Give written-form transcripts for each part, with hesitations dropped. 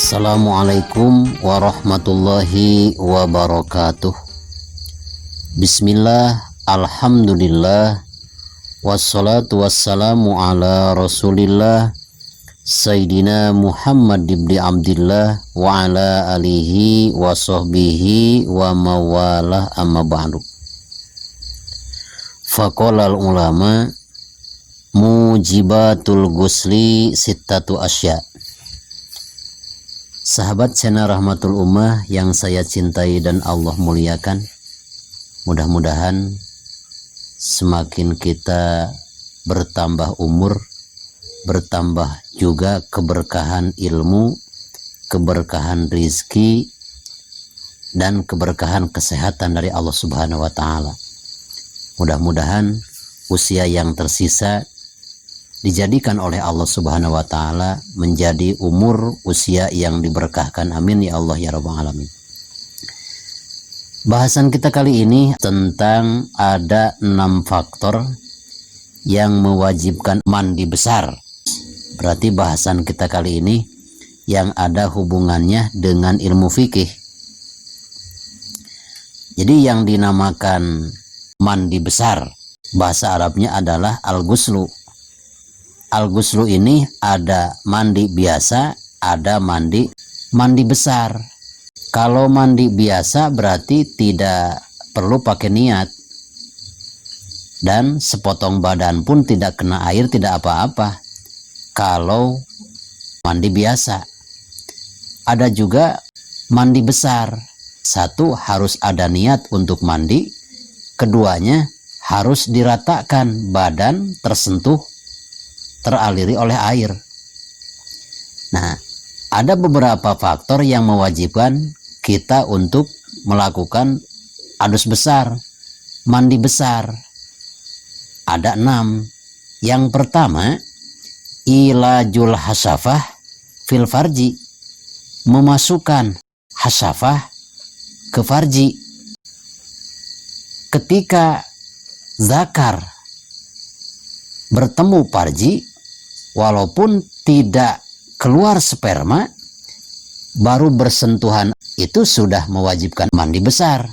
Assalamualaikum warahmatullahi wabarakatuh. Bismillah, alhamdulillah, wassalatu wassalamu ala rasulillah Sayyidina Muhammad ibn Abdillah wa ala alihi wa sahbihi wa mawalah amma ba'du. Faqala ulama mujibatul gusli sittatu asya. Sahabat channel Rahmatul Ummah yang saya cintai dan Allah muliakan, mudah-mudahan semakin kita bertambah umur, bertambah juga keberkahan ilmu, keberkahan rizki, dan keberkahan kesehatan dari Allah Subhanahu wa Ta'ala. Mudah-mudahan usia yang tersisa dijadikan oleh Allah Subhanahu wa Ta'ala menjadi umur usia yang diberkahkan. Amin ya Allah ya Rabbal Alamin. Bahasan kita kali ini tentang ada 6 faktor yang mewajibkan mandi besar. Berarti bahasan kita kali ini yang ada hubungannya dengan ilmu fikih. Jadi yang dinamakan mandi besar, bahasa Arabnya adalah al-ghuslu. Al-ghuslu ini ada mandi biasa, ada mandi besar. Kalau mandi biasa berarti tidak perlu pakai niat, dan sepotong badan pun tidak kena air, tidak apa-apa. Kalau mandi biasa, ada juga mandi besar. Satu, harus ada niat untuk mandi. Keduanya, harus diratakan badan tersentuh, teraliri oleh air. Nah, ada beberapa faktor yang mewajibkan kita untuk melakukan adus besar, mandi besar. Ada 6. Yang pertama, ilajul hasafah fil farji, memasukkan hasafah ke farji. Ketika zakar bertemu farji, walaupun tidak keluar sperma, baru bersentuhan, itu sudah mewajibkan mandi besar.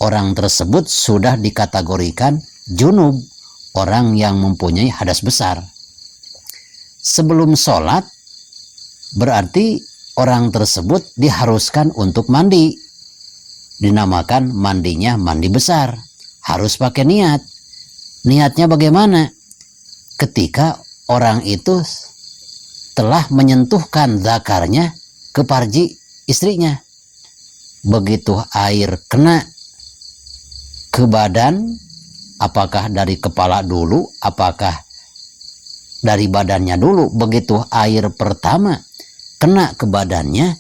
Orang tersebut sudah dikategorikan junub, orang yang mempunyai hadas besar. Sebelum sholat, berarti orang tersebut diharuskan untuk mandi. Dinamakan mandinya mandi besar. Harus pakai niat. Niatnya bagaimana? Ketika orang itu telah menyentuhkan zakarnya ke farji istrinya. Begitu air kena ke badan, apakah dari kepala dulu, apakah dari badannya dulu. Begitu air pertama kena ke badannya,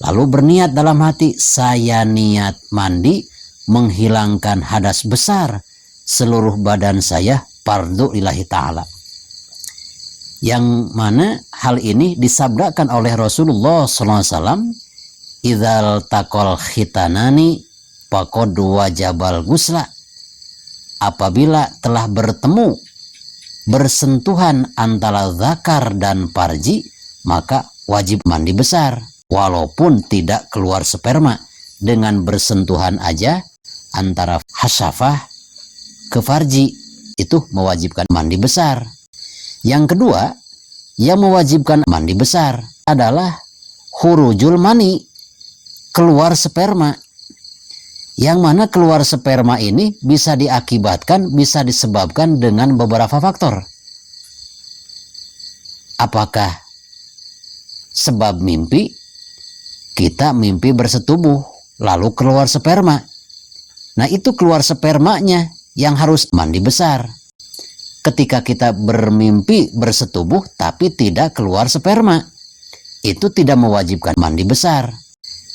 lalu berniat dalam hati, saya niat mandi menghilangkan hadas besar, seluruh badan saya fardu lillahi ta'ala. Yang mana hal ini disabdakan oleh Rasulullah SAW, idzal taqal khitanani faqad wajabal ghusla. Apabila telah bertemu, bersentuhan antara zakar dan farji, maka wajib mandi besar, walaupun tidak keluar sperma. Dengan bersentuhan aja antara hasafah ke farji, itu mewajibkan mandi besar. Yang kedua, yang mewajibkan mandi besar adalah khurujul mani, keluar sperma. Yang mana keluar sperma ini bisa diakibatkan, bisa disebabkan dengan beberapa faktor. Apakah sebab mimpi? Kita mimpi bersetubuh, lalu keluar sperma. Nah, itu keluar spermanya yang harus mandi besar. Ketika kita bermimpi bersetubuh tapi tidak keluar sperma, itu tidak mewajibkan mandi besar.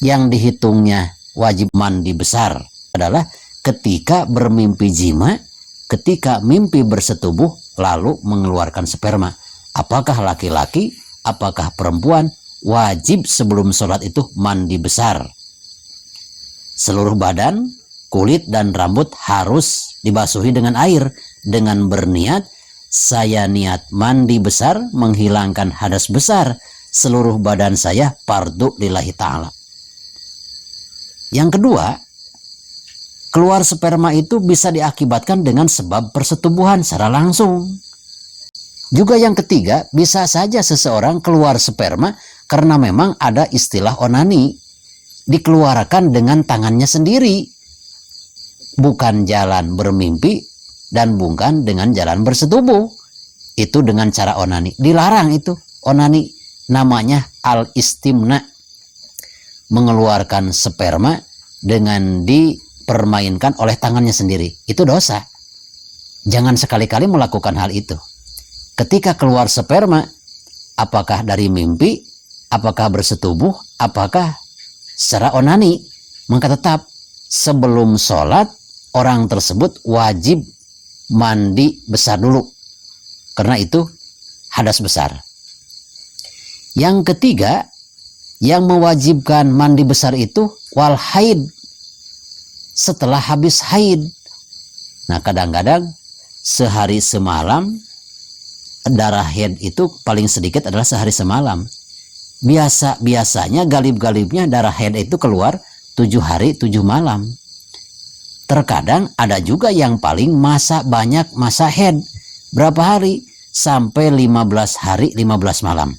Yang dihitungnya wajib mandi besar adalah ketika bermimpi jima, ketika mimpi bersetubuh lalu mengeluarkan sperma. Apakah laki-laki, apakah perempuan, wajib sebelum sholat itu mandi besar. Seluruh badan, kulit dan rambut harus dibasuhi dengan air, dengan berniat, saya niat mandi besar menghilangkan hadas besar seluruh badan saya fardu lillahi ta'ala. Yang kedua, keluar sperma itu bisa diakibatkan dengan sebab persetubuhan secara langsung. Juga yang ketiga, bisa saja seseorang keluar sperma karena memang ada istilah onani, dikeluarkan dengan tangannya sendiri, bukan jalan bermimpi dan bukan dengan jalan bersetubuh. Itu dengan cara onani, dilarang itu onani, namanya al-istimna, mengeluarkan sperma dengan dipermainkan oleh tangannya sendiri. Itu dosa. Jangan sekali-kali melakukan hal itu. Ketika keluar sperma, apakah dari mimpi, apakah bersetubuh, apakah secara onani, maka tetap sebelum sholat orang tersebut wajib mandi besar dulu, karena itu hadas besar. Yang ketiga, yang mewajibkan mandi besar itu wal haid, setelah habis haid. Nah, kadang-kadang sehari semalam darah haid itu paling sedikit adalah sehari semalam. Biasanya galib-galibnya darah haid itu keluar 7 hari 7 malam. Terkadang ada juga yang paling banyak masa haid berapa hari? Sampai 15 hari 15 malam.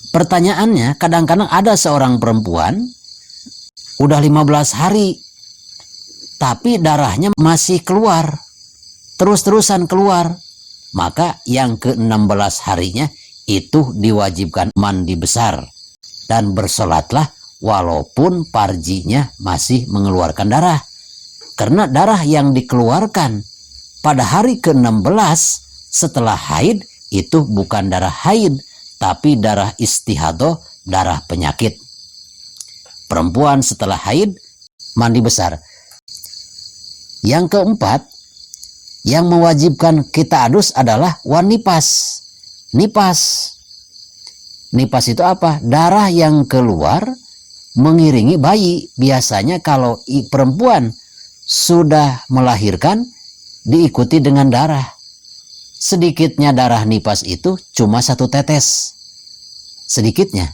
Pertanyaannya, kadang-kadang ada seorang perempuan udah 15 hari tapi darahnya masih keluar, terus-terusan keluar. Maka yang ke-16 harinya itu diwajibkan mandi besar dan bersolatlah walaupun parjinya masih mengeluarkan darah. Karena darah yang dikeluarkan pada hari ke-16 setelah haid itu bukan darah haid, tapi darah istihadah, darah penyakit. Perempuan setelah haid mandi besar. Yang keempat, yang mewajibkan kita adus adalah wanipas. Nipas. Nipas itu apa? Darah yang keluar mengiringi bayi. Biasanya kalau perempuan sudah melahirkan diikuti dengan darah. Sedikitnya darah nipas itu cuma 1 tetes. Sedikitnya.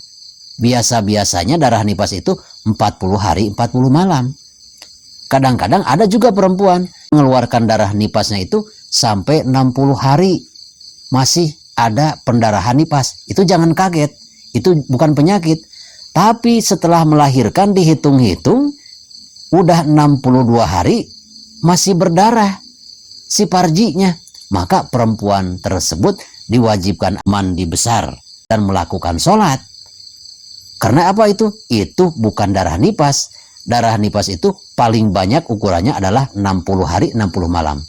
Biasanya darah nipas itu 40 hari 40 malam. Kadang-kadang ada juga perempuan mengeluarkan darah nipasnya itu sampai 60 hari masih ada pendarahan nipas. Itu jangan kaget, itu bukan penyakit. Tapi setelah melahirkan dihitung-hitung udah 62 hari masih berdarah si parjinya. Maka perempuan tersebut diwajibkan mandi besar dan melakukan sholat. Karena apa itu? Itu bukan darah nipas. Darah nipas itu paling banyak ukurannya adalah 60 hari 60 malam.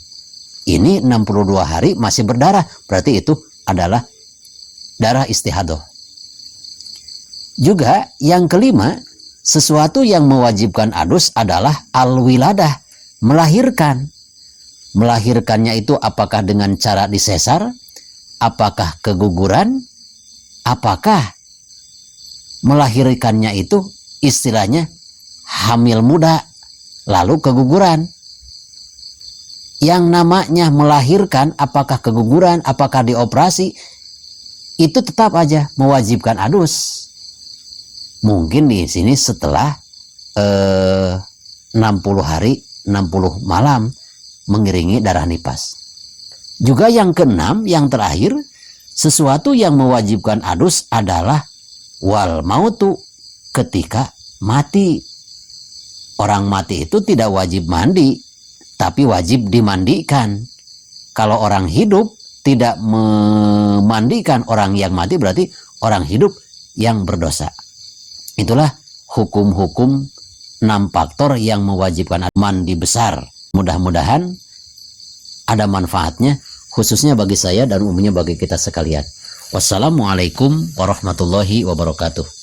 Ini 62 hari masih berdarah, berarti itu adalah darah istihadah. Juga yang kelima, sesuatu yang mewajibkan adus adalah al-wiladah, melahirkan. Melahirkannya itu apakah dengan cara disesar, apakah keguguran, apakah melahirkannya itu istilahnya hamil muda, lalu keguguran. Yang namanya melahirkan, apakah keguguran, apakah dioperasi, itu tetap aja mewajibkan adus. Mungkin di sini setelah 60 hari 60 malam mengiringi darah nipas. Juga yang keenam, yang terakhir, sesuatu yang mewajibkan adus adalah wal mautu, ketika mati. Orang mati itu tidak wajib mandi, tapi wajib dimandikan. Kalau orang hidup tidak memandikan orang yang mati, berarti orang hidup yang berdosa. Itulah hukum-hukum 6 faktor yang mewajibkan mandi besar. Mudah-mudahan ada manfaatnya, khususnya bagi saya dan umumnya bagi kita sekalian. Wassalamualaikum warahmatullahi wabarakatuh.